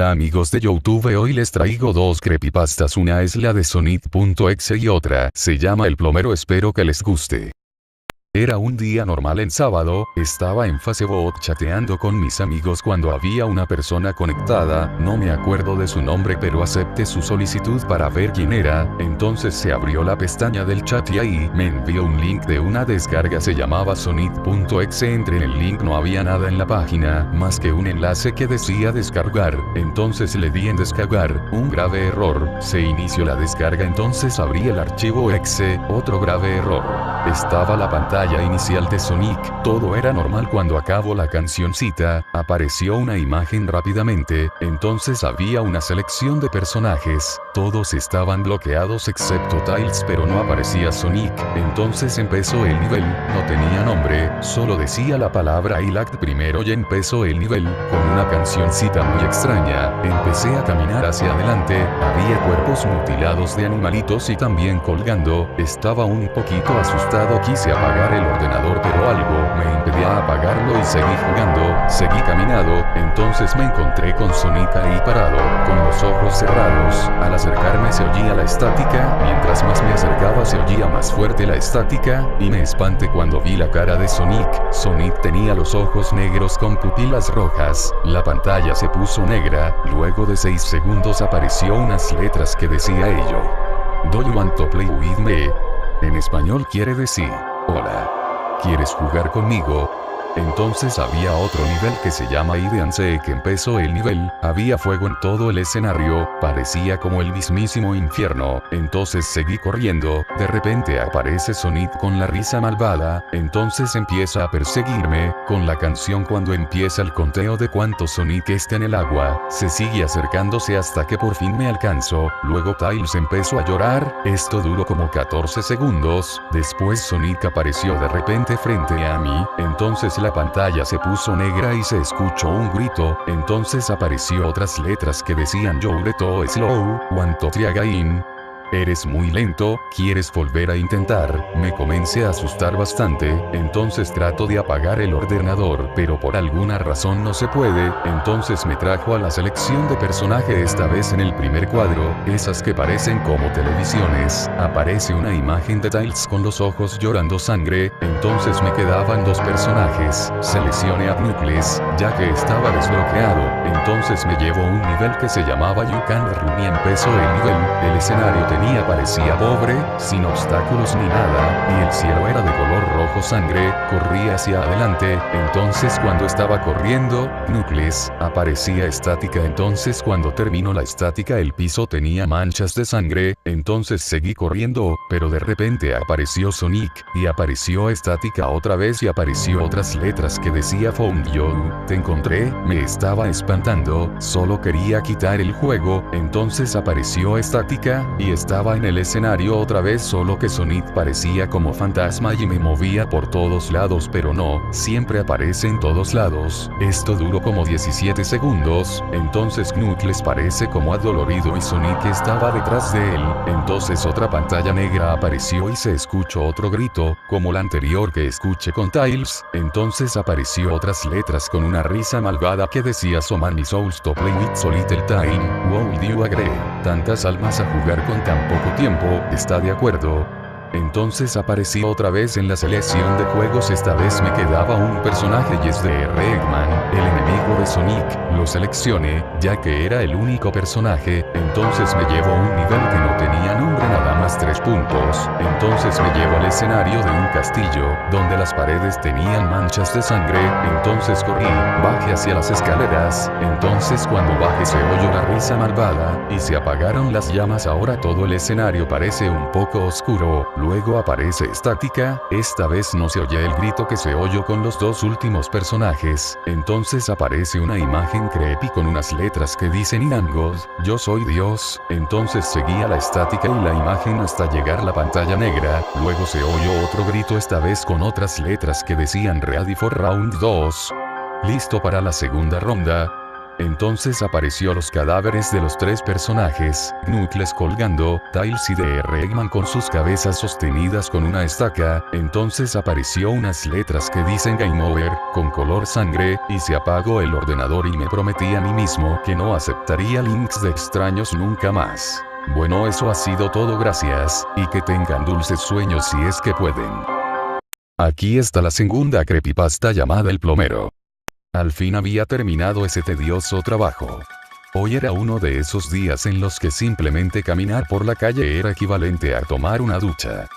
Hola amigos de YouTube, hoy les traigo dos creepypastas, una es la de Sonic.exe y otra se llama El Plomero, espero que les guste. Era un día normal en sábado, estaba en Facebook chateando con mis amigos cuando había una persona conectada, no me acuerdo de su nombre pero acepté su solicitud para ver quién era, entonces se abrió la pestaña del chat y ahí me envió un link de una descarga, se llamaba Sonic.exe, entré en el link, no había nada en la página, más que un enlace que decía descargar, entonces le di en descargar, un grave error, se inició la descarga, entonces abrí el archivo exe, otro grave error. Estaba la pantalla inicial de Sonic, todo era normal. Cuando acabó la cancioncita, apareció una imagen rápidamente, entonces había una selección de personajes, todos estaban bloqueados excepto Tails, pero no aparecía Sonic, entonces empezó el nivel, no tenía nombre, solo decía la palabra Island primero y empezó el nivel, con una cancioncita muy extraña, empecé a caminar hacia adelante, había cuerpos mutilados de animalitos y también colgando, estaba un poquito asustado, quise apagar el ordenador pero algo me impedía apagarlo y seguí jugando, seguí caminando, entonces me encontré con Sonic ahí parado, con los ojos cerrados, al acercarme se oía la estática, mientras más me acercaba se oía más fuerte la estática, y me espanté cuando vi la cara de Sonic. Sonic tenía los ojos negros con pupilas rojas, la pantalla se puso negra, luego de 6 segundos apareció unas letras que decía ello: "Do you want to play with me?". En español quiere decir: hola, ¿quieres jugar conmigo? Entonces había otro nivel que se llama Hide and Seek, que empezó el nivel, había fuego en todo el escenario, parecía como el mismísimo infierno, entonces seguí corriendo, de repente aparece Sonic con la risa malvada, entonces empieza a perseguirme, con la canción cuando empieza el conteo de cuánto Sonic está en el agua, se sigue acercándose hasta que por fin me alcanzó, luego Tails empezó a llorar, esto duró como 14 segundos, después Sonic apareció de repente frente a mí, entonces la pantalla se puso negra y se escuchó un grito, entonces apareció otras letras que decían "You're too slow, want to try again". Eres muy lento, ¿quieres volver a intentar? Me comencé a asustar bastante, entonces trato de apagar el ordenador, pero por alguna razón no se puede, entonces me trajo a la selección de personaje, esta vez en el primer cuadro, esas que parecen como televisiones, aparece una imagen de Tails con los ojos llorando sangre, entonces me quedaban dos personajes, seleccioné a Knuckles, ya que estaba desbloqueado, entonces me llevó a un nivel que se llamaba You Can Run y empezó el nivel, el escenario parecía pobre, sin obstáculos ni nada, y el cielo era de color rojo sangre, corrí hacia adelante, entonces cuando estaba corriendo, Knuckles, aparecía estática, entonces cuando terminó la estática el piso tenía manchas de sangre, entonces seguí corriendo, pero de repente apareció Sonic, y apareció estática otra vez y apareció otras letras que decía "Found you", te encontré, me estaba espantando, solo quería quitar el juego, entonces apareció estática, y estaba en el escenario otra vez, solo que Sonic parecía como fantasma y me movía por todos lados, pero no, siempre aparece en todos lados, esto duró como 17 segundos, entonces Knuckles parece como adolorido y Sonic estaba detrás de él, entonces otra pantalla negra apareció y se escuchó otro grito, como la anterior que escuché con Tails, entonces apareció otras letras con una risa malvada que decía "So many souls to play with so little time, would you agree?". Tantas almas a jugar con tan poco tiempo, ¿está de acuerdo? Entonces aparecí otra vez en la selección de juegos, esta vez me quedaba un personaje y es de Eggman, el enemigo de Sonic, lo seleccioné, ya que era el único personaje, entonces me llevó a un nivel que no tenía nombre, nada más 3 puntos, entonces me llevó al escenario de un castillo, donde las paredes tenían manchas de sangre, entonces corrí, bajé hacia las escaleras, entonces cuando bajé se oyó la risa malvada, y se apagaron las llamas, ahora todo el escenario parece un poco oscuro, luego aparece estática, esta vez no se oye el grito que se oyó con los dos últimos personajes, entonces aparece una imagen creepy con unas letras que dicen "In God, yo soy Dios", entonces seguía la estática y la imagen hasta llegar a la pantalla negra, luego se oyó otro grito, esta vez con otras letras que decían "Ready for round 2", listo para la segunda ronda. Entonces apareció los cadáveres de los tres personajes, Knuckles colgando, Tails y Dr. Eggman con sus cabezas sostenidas con una estaca. Entonces apareció unas letras que dicen Game Over, con color sangre, y se apagó el ordenador y me prometí a mí mismo que no aceptaría links de extraños nunca más. Bueno, eso ha sido todo, gracias, y que tengan dulces sueños si es que pueden. Aquí está la segunda creepypasta llamada El Plomero. Al fin había terminado ese tedioso trabajo. Hoy era uno de esos días en los que simplemente caminar por la calle era equivalente a tomar una ducha.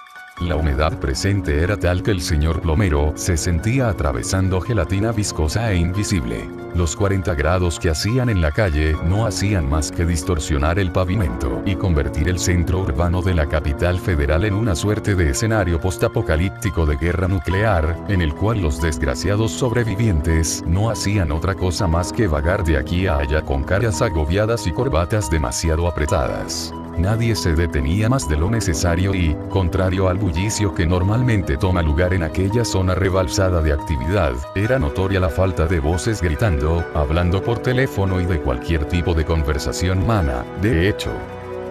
La humedad presente era tal que el señor plomero se sentía atravesando gelatina viscosa e invisible. Los 40 grados que hacían en la calle no hacían más que distorsionar el pavimento y convertir el centro urbano de la capital federal en una suerte de escenario postapocalíptico de guerra nuclear, en el cual los desgraciados sobrevivientes no hacían otra cosa más que vagar de aquí a allá con caras agobiadas y corbatas demasiado apretadas. Nadie se detenía más de lo necesario y, contrario al bullicio que normalmente toma lugar en aquella zona rebalsada de actividad, era notoria la falta de voces gritando, hablando por teléfono y de cualquier tipo de conversación humana. De hecho,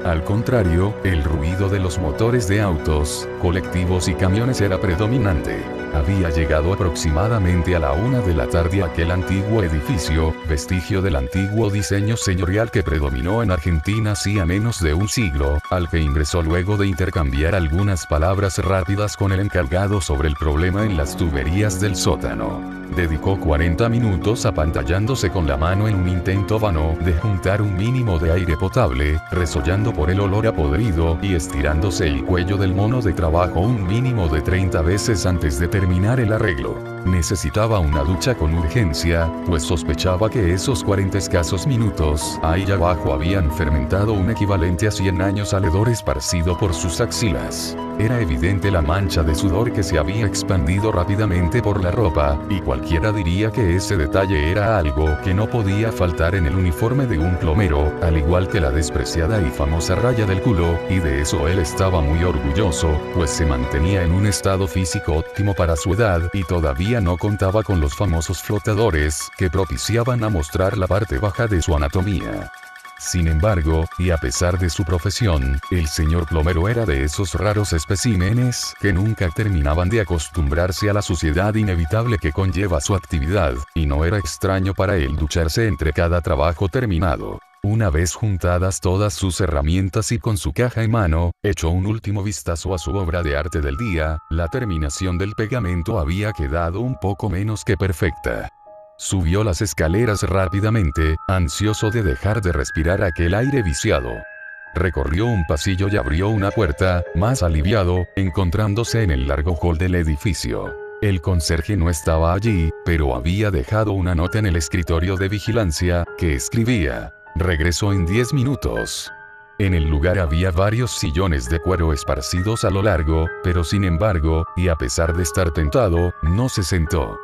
al contrario, el ruido de los motores de autos, colectivos y camiones era predominante. Había llegado aproximadamente a la 1 de la tarde aquel antiguo edificio, vestigio del antiguo diseño señorial que predominó en Argentina hacía menos de un siglo, al que ingresó luego de intercambiar algunas palabras rápidas con el encargado sobre el problema en las tuberías del sótano. Dedicó 40 minutos apantallándose con la mano en un intento vano de juntar un mínimo de aire potable, resollando por el olor a podrido y estirándose el cuello del mono de trabajo un mínimo de 30 veces antes de terminar el arreglo. Necesitaba una ducha con urgencia, pues sospechaba que esos 40 escasos minutos ahí abajo habían fermentado un equivalente a 100 años al hedor esparcido por sus axilas. Era evidente la mancha de sudor que se había expandido rápidamente por la ropa, y cualquiera diría que ese detalle era algo que no podía faltar en el uniforme de un plomero, al igual que la despreciada y famosa raya del culo, y de eso él estaba muy orgulloso, pues se mantenía en un estado físico óptimo para su edad y todavía no contaba con los famosos flotadores que propiciaban a mostrar la parte baja de su anatomía. Sin embargo, y a pesar de su profesión, el señor plomero era de esos raros especímenes que nunca terminaban de acostumbrarse a la suciedad inevitable que conlleva su actividad, y no era extraño para él ducharse entre cada trabajo terminado. Una vez juntadas todas sus herramientas y con su caja en mano, echó un último vistazo a su obra de arte del día. La terminación del pegamento había quedado un poco menos que perfecta. Subió las escaleras rápidamente, ansioso de dejar de respirar aquel aire viciado. Recorrió un pasillo y abrió una puerta, más aliviado, encontrándose en el largo hall del edificio. El conserje no estaba allí, pero había dejado una nota en el escritorio de vigilancia, que escribía: regresó en 10 minutos. En el lugar había varios sillones de cuero esparcidos a lo largo, pero sin embargo, y a pesar de estar tentado, no se sentó.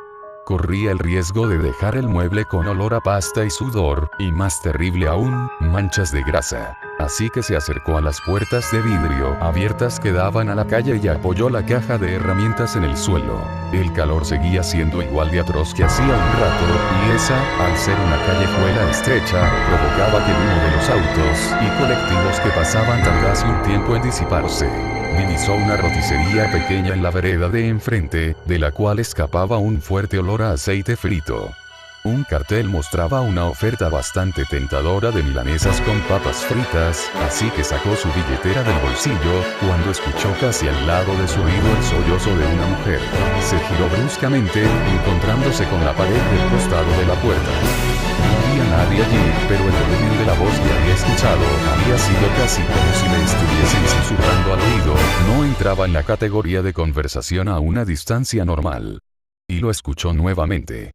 Corría el riesgo de dejar el mueble con olor a pasta y sudor, y más terrible aún, manchas de grasa. Así que se acercó a las puertas de vidrio abiertas que daban a la calle y apoyó la caja de herramientas en el suelo. El calor seguía siendo igual de atroz que hacía un rato, y esa, al ser una callejuela estrecha, provocaba que el humo de los autos y colectivos que pasaban tardase un tiempo en disiparse. Divisó una roticería pequeña en la vereda de enfrente, de la cual escapaba un fuerte olor a aceite frito. Un cartel mostraba una oferta bastante tentadora de milanesas con papas fritas, así que sacó su billetera del bolsillo, cuando escuchó casi al lado de su oído el sollozo de una mujer. Se giró bruscamente, encontrándose con la pared del costado de la puerta. No había nadie allí, pero el volumen de la voz que había escuchado había sido casi como si le estuviesen susurrando al oído. No entraba en la categoría de conversación a una distancia normal. Y lo escuchó nuevamente.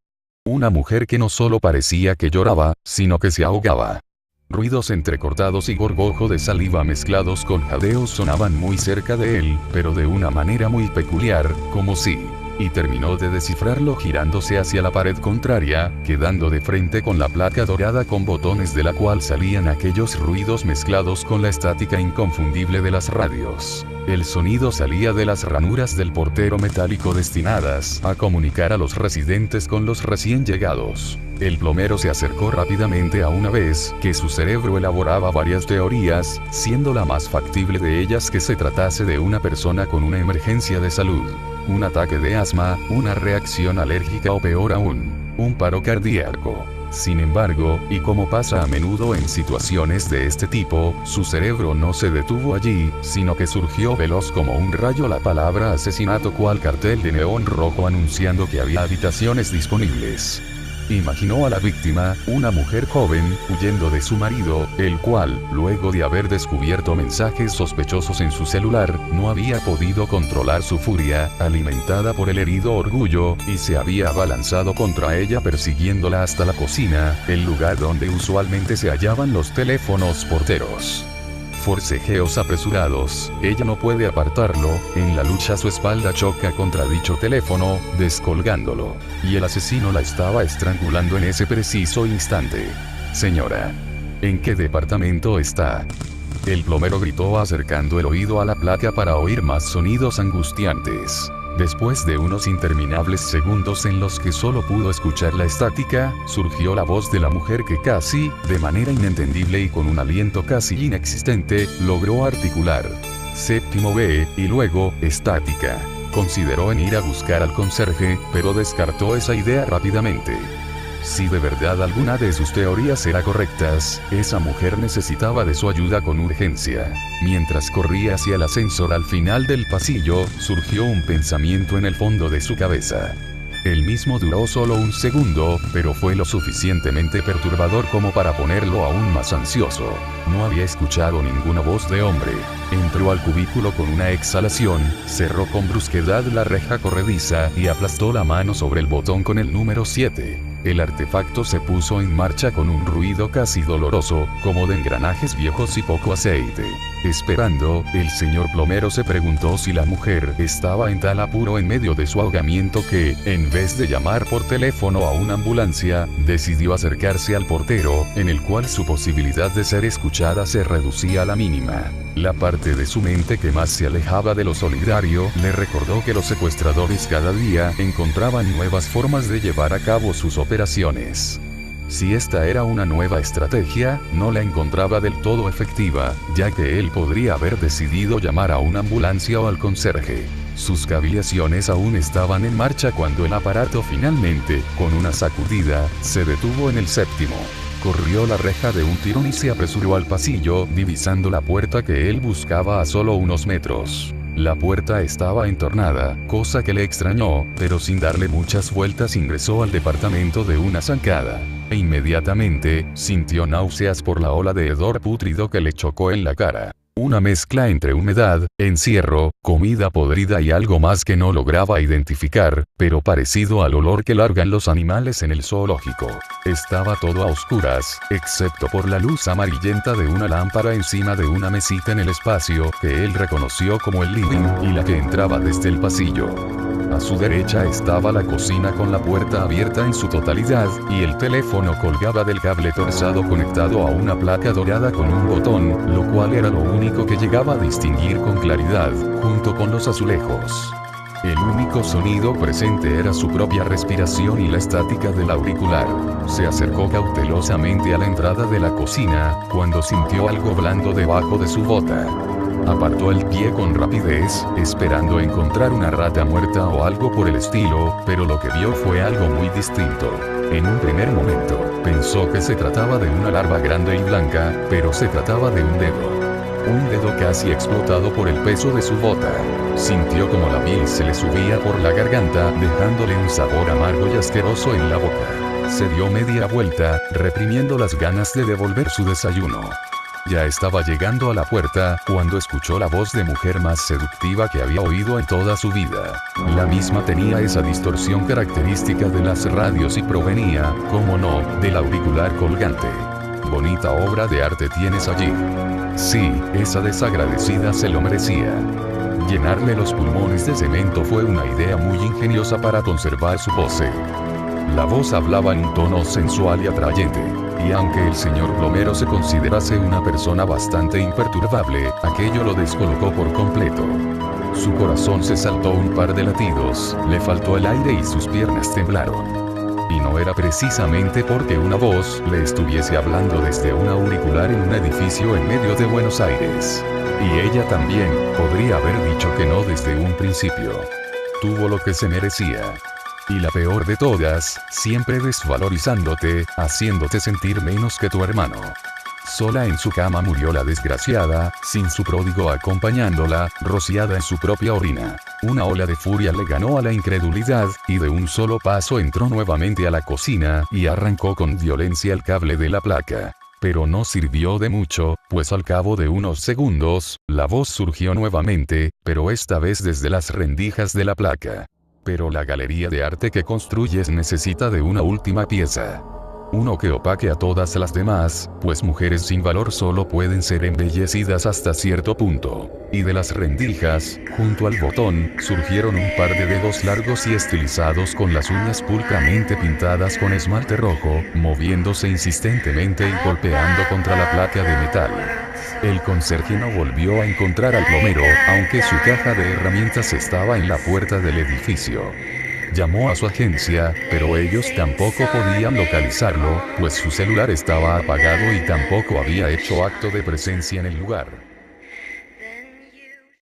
Una mujer que no solo parecía que lloraba, sino que se ahogaba. Ruidos entrecortados y gorgojo de saliva mezclados con jadeos sonaban muy cerca de él, pero de una manera muy peculiar, como si y terminó de descifrarlo girándose hacia la pared contraria, quedando de frente con la placa dorada con botones de la cual salían aquellos ruidos mezclados con la estática inconfundible de las radios. El sonido salía de las ranuras del portero metálico destinadas a comunicar a los residentes con los recién llegados. El plomero se acercó rápidamente a una vez que su cerebro elaboraba varias teorías, siendo la más factible de ellas que se tratase de una persona con una emergencia de salud, un ataque de asma, una reacción alérgica o peor aún, un paro cardíaco. Sin embargo, y como pasa a menudo en situaciones de este tipo, su cerebro no se detuvo allí, sino que surgió veloz como un rayo la palabra asesinato cual cartel de neón rojo anunciando que había habitaciones disponibles. Imaginó a la víctima, una mujer joven, huyendo de su marido, el cual, luego de haber descubierto mensajes sospechosos en su celular, no había podido controlar su furia, alimentada por el herido orgullo, y se había abalanzado contra ella persiguiéndola hasta la cocina, el lugar donde usualmente se hallaban los teléfonos porteros. Forcejeos apresurados, ella no puede apartarlo, en la lucha su espalda choca contra dicho teléfono, descolgándolo. Y el asesino la estaba estrangulando en ese preciso instante. Señora, ¿en qué departamento está? El plomero gritó acercando el oído a la placa para oír más sonidos angustiantes. Después de unos interminables segundos en los que solo pudo escuchar la estática, surgió la voz de la mujer que casi, de manera inentendible y con un aliento casi inexistente, logró articular séptimo B, y luego, estática. Consideró en ir a buscar al conserje, pero descartó esa idea rápidamente. Si de verdad alguna de sus teorías era correctas, esa mujer necesitaba de su ayuda con urgencia. Mientras corría hacia el ascensor al final del pasillo, surgió un pensamiento en el fondo de su cabeza. El mismo duró solo un segundo, pero fue lo suficientemente perturbador como para ponerlo aún más ansioso. No había escuchado ninguna voz de hombre. Entró al cubículo con una exhalación, cerró con brusquedad la reja corrediza y aplastó la mano sobre el botón con el número 7. El artefacto se puso en marcha con un ruido casi doloroso, como de engranajes viejos y poco aceite. Esperando, el señor plomero se preguntó si la mujer estaba en tal apuro en medio de su ahogamiento que, en vez de llamar por teléfono a una ambulancia, decidió acercarse al portero, en el cual su posibilidad de ser escuchada se reducía a la mínima. La parte de su mente que más se alejaba de lo solidario le recordó que los secuestradores cada día encontraban nuevas formas de llevar a cabo sus operaciones. Si esta era una nueva estrategia, no la encontraba del todo efectiva, ya que él podría haber decidido llamar a una ambulancia o al conserje. Sus cavilaciones aún estaban en marcha cuando el aparato finalmente, con una sacudida, se detuvo en el séptimo. Corrió la reja de un tirón y se apresuró al pasillo, divisando la puerta que él buscaba a solo unos metros. La puerta estaba entornada, cosa que le extrañó, pero sin darle muchas vueltas ingresó al departamento de una zancada. E inmediatamente, sintió náuseas por la ola de hedor pútrido que le chocó en la cara. Una mezcla entre humedad, encierro, comida podrida y algo más que no lograba identificar, pero parecido al olor que largan los animales en el zoológico. Estaba todo a oscuras, excepto por la luz amarillenta de una lámpara encima de una mesita en el espacio que él reconoció como el living y la que entraba desde el pasillo. A su derecha estaba la cocina con la puerta abierta en su totalidad, y el teléfono colgaba del cable torzado conectado a una placa dorada con un botón, lo cual era lo único que llegaba a distinguir con claridad, junto con los azulejos. El único sonido presente era su propia respiración y la estática del auricular. Se acercó cautelosamente a la entrada de la cocina, cuando sintió algo blando debajo de su bota. Apartó el pie con rapidez, esperando encontrar una rata muerta o algo por el estilo, pero lo que vio fue algo muy distinto. En un primer momento, pensó que se trataba de una larva grande y blanca, pero se trataba de un dedo. Un dedo casi explotado por el peso de su bota. Sintió como la piel se le subía por la garganta, dejándole un sabor amargo y asqueroso en la boca. Se dio media vuelta, reprimiendo las ganas de devolver su desayuno. Ya estaba llegando a la puerta, cuando escuchó la voz de mujer más seductiva que había oído en toda su vida. La misma tenía esa distorsión característica de las radios y provenía, cómo no, del auricular colgante. Bonita obra de arte tienes allí. Sí, esa desagradecida se lo merecía. Llenarle los pulmones de cemento fue una idea muy ingeniosa para conservar su pose. La voz hablaba en un tono sensual y atrayente. Y aunque el señor plomero se considerase una persona bastante imperturbable, aquello lo descolocó por completo. Su corazón se saltó un par de latidos, le faltó el aire y sus piernas temblaron. Y no era precisamente porque una voz le estuviese hablando desde un auricular en un edificio en medio de Buenos Aires. Y ella también podría haber dicho que no desde un principio. Tuvo lo que se merecía. Y la peor de todas, siempre desvalorizándote, haciéndote sentir menos que tu hermano. Sola en su cama murió la desgraciada, sin su pródigo acompañándola, rociada en su propia orina. Una ola de furia le ganó a la incredulidad, y de un solo paso entró nuevamente a la cocina, y arrancó con violencia el cable de la placa. Pero no sirvió de mucho, pues al cabo de unos segundos, la voz surgió nuevamente, pero esta vez desde las rendijas de la placa. Pero la galería de arte que construyes necesita de una última pieza. Uno que opaque a todas las demás, pues mujeres sin valor solo pueden ser embellecidas hasta cierto punto. Y de las rendijas, junto al botón, surgieron un par de dedos largos y estilizados con las uñas pulcramente pintadas con esmalte rojo, moviéndose insistentemente y golpeando contra la placa de metal. El conserje no volvió a encontrar al plomero, aunque su caja de herramientas estaba en la puerta del edificio. Llamó a su agencia, pero ellos tampoco podían localizarlo, pues su celular estaba apagado y tampoco había hecho acto de presencia en el lugar.